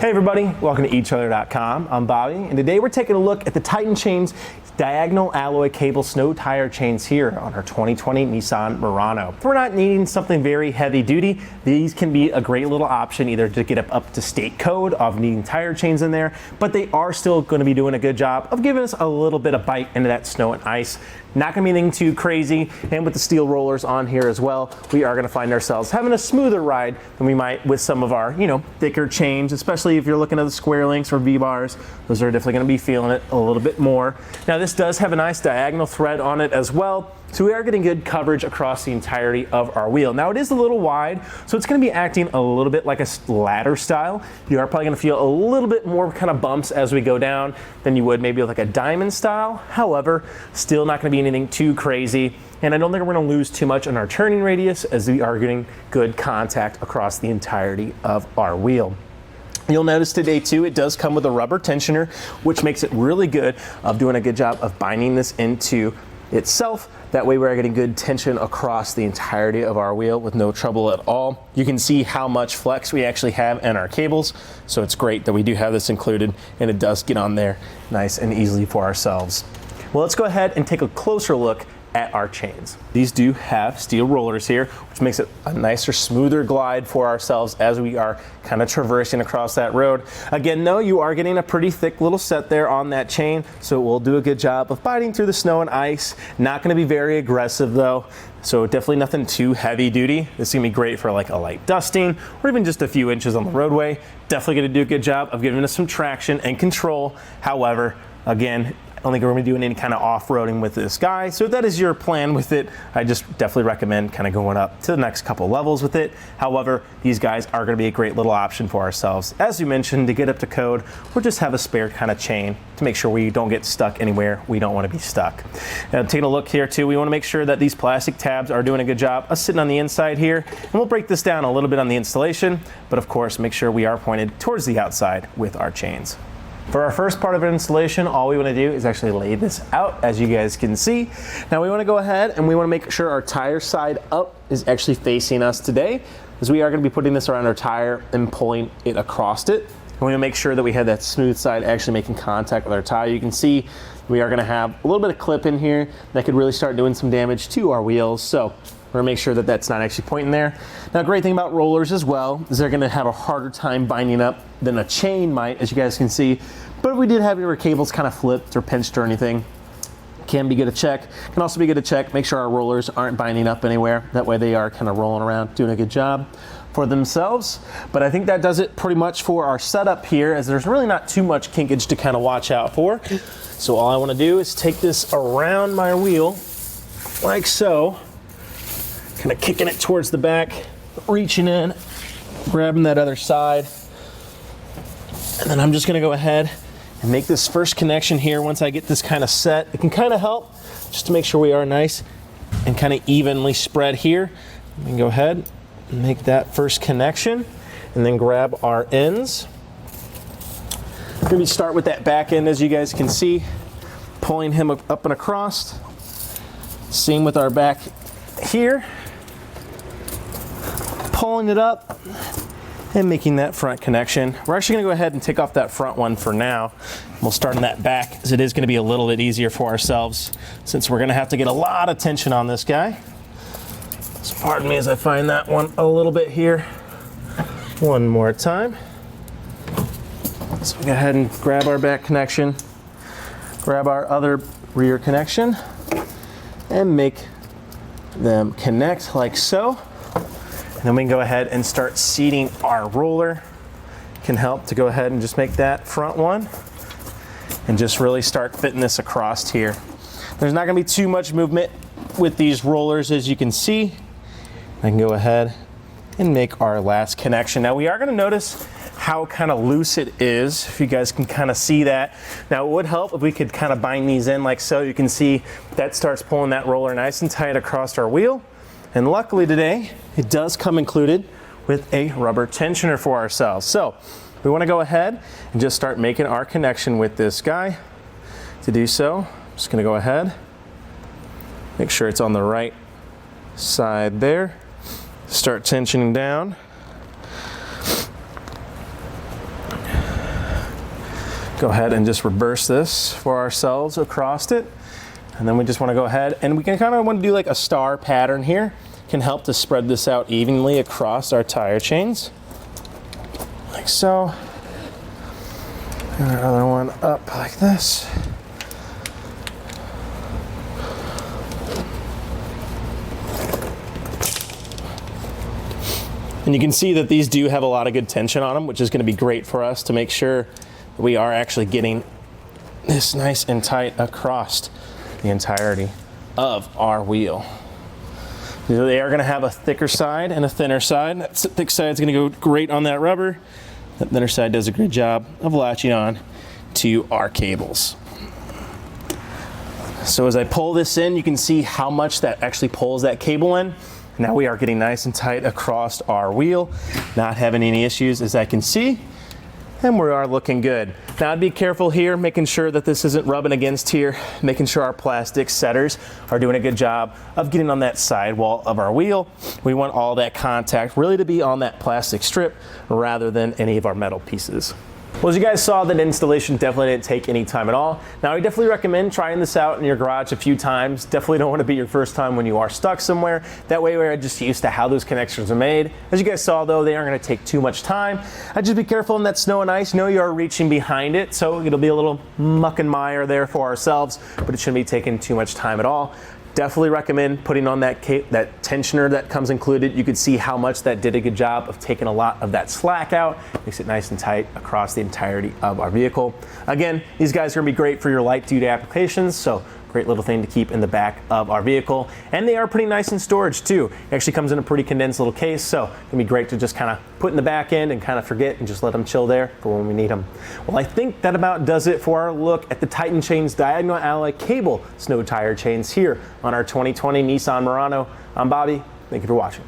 Hey everybody, welcome to etrailer.com. I'm Bobby, and today we're taking a look at the Titan Chains diagonal alloy cable snow tire chains here on our 2020 Nissan Murano. If we're not needing something very heavy duty, these can be a great little option either to get up to state code of needing tire chains in there, but they are still going to be doing a good job of giving us a little bit of bite into that snow and ice. Not going to be anything too crazy, and with the steel rollers on here as well, we are going to find ourselves having a smoother ride than we might with some of our, thicker chains, especially if you're looking at the square links or V-bars. Those are definitely going to be feeling it a little bit more. Now this does have a nice diagonal thread on it as well, so we are getting good coverage across the entirety of our wheel. Now it is a little wide, so it's going to be acting a little bit like a ladder style. You are probably going to feel a little bit more kind of bumps as we go down than you would maybe with like a diamond style. However, still not going to be anything too crazy. And I don't think we're going to lose too much on our turning radius as we are getting good contact across the entirety of our wheel. You'll notice today too, it does come with a rubber tensioner, which makes it really good of doing a good job of binding this into itself. That way we're getting good tension across the entirety of our wheel with no trouble at all. You can see how much flex we actually have in our cables, so it's great that we do have this included, and it does get on there nice and easily for ourselves. Well, let's go ahead and take a closer look at our chains. These do have steel rollers here, which makes it a nicer, smoother glide for ourselves as we are kind of traversing across that road. Again, though, you are getting a pretty thick little set there on that chain, so it will do a good job of biting through the snow and ice. Not going to be very aggressive though, so definitely nothing too heavy duty. This is going to be great for like a light dusting or even just a few inches on the roadway. Definitely going to do a good job of giving us some traction and control. However, again, I don't think we're going to be doing any kind of off-roading with this guy. So if that is your plan with it, I just definitely recommend kind of going up to the next couple levels with it. However, these guys are going to be a great little option for ourselves. As you mentioned, to get up to code, or just have a spare kind of chain to make sure we don't get stuck anywhere we don't want to be stuck. Now, taking a look here too, we want to make sure that these plastic tabs are doing a good job of sitting on the inside here. And we'll break this down a little bit on the installation, but of course, make sure we are pointed towards the outside with our chains. For our first part of our installation, all we want to do is actually lay this out, as you guys can see. Now we want to go ahead and we want to make sure our tire side up is actually facing us today, as we are going to be putting this around our tire and pulling it across it. And we want to make sure that we have that smooth side actually making contact with our tire. You can see we are going to have a little bit of clip in here that could really start doing some damage to our wheels. So we're going to make sure that that's not actually pointing there. Now, great thing about rollers as well is they're going to have a harder time binding up than a chain might, as you guys can see. But if we did have your cables kind of flipped or pinched or anything, can be good to check. Can also be good to check, make sure our rollers aren't binding up anywhere. That way they are kind of rolling around, doing a good job for themselves. But I think that does it pretty much for our setup here, as there's really not too much kinkage to kind of watch out for. So all I want to do is take this around my wheel like so. Kind of kicking it towards the back, reaching in, grabbing that other side. And then I'm just gonna go ahead and make this first connection here. Once I get this kind of set, it can kind of help just to make sure we are nice and kind of evenly spread here. We can go ahead and make that first connection and then grab our ends. We're gonna start with that back end, as you guys can see, pulling him up and across. Same with our back here. Pulling it up and making that front connection. We're actually going to go ahead and take off that front one for now. We'll start on that back, as it is going to be a little bit easier for ourselves since we're going to have to get a lot of tension on this guy. So pardon me as I find that one a little bit here. One more time. So we go ahead and grab our back connection, grab our other rear connection, and make them connect like so. And then we can go ahead and start seating our roller. Can help to go ahead and just make that front one and just really start fitting this across here. There's not gonna be too much movement with these rollers, as you can see. I can go ahead and make our last connection. Now we are gonna notice how kind of loose it is, if you guys can kind of see that. Now it would help if we could kind of bind these in like so. You can see that starts pulling that roller nice and tight across our wheel. And luckily today, it does come included with a rubber tensioner for ourselves. So we want to go ahead and just start making our connection with this guy. To do so, I'm just going to go ahead, make sure it's on the right side there. Start tensioning down. Go ahead and just reverse this for ourselves across it. And then we just want to go ahead and we can kind of want to do like a star pattern here. Can help to spread this out evenly across our tire chains. Like so. And our other one up like this. And you can see that these do have a lot of good tension on them, which is going to be great for us to make sure that we are actually getting this nice and tight across the entirety of our wheel. They are going to have a thicker side and a thinner side. That thick side is going to go great on that rubber. That thinner side does a great job of latching on to our cables. So as I pull this in, you can see how much that actually pulls that cable in. Now we are getting nice and tight across our wheel, not having any issues as I can see, and we are looking good. Now I'd be careful here, making sure that this isn't rubbing against here, making sure our plastic setters are doing a good job of getting on that sidewall of our wheel. We want all that contact really to be on that plastic strip rather than any of our metal pieces. Well, as you guys saw, that installation definitely didn't take any time at all. Now, I definitely recommend trying this out in your garage a few times. Definitely don't want to be your first time when you are stuck somewhere. That way, we're just used to how those connections are made. As you guys saw, though, they aren't going to take too much time. I'd just be careful in that snow and ice. You are reaching behind it, so it'll be a little muck and mire there for ourselves, but it shouldn't be taking too much time at all. Definitely recommend putting on that tensioner that comes included. You could see how much that did a good job of taking a lot of that slack out. Makes it nice and tight across the entirety of our vehicle. Again, these guys are gonna be great for your light duty applications, so great little thing to keep in the back of our vehicle. And they are pretty nice in storage too. It actually comes in a pretty condensed little case, so it can be great to just kind of put in the back end and kind of forget and just let them chill there for when we need them. Well, I think that about does it for our look at the Titan Chains diagonal alloy cable snow tire chains here on our 2020 Nissan Murano. I'm Bobby. Thank you for watching.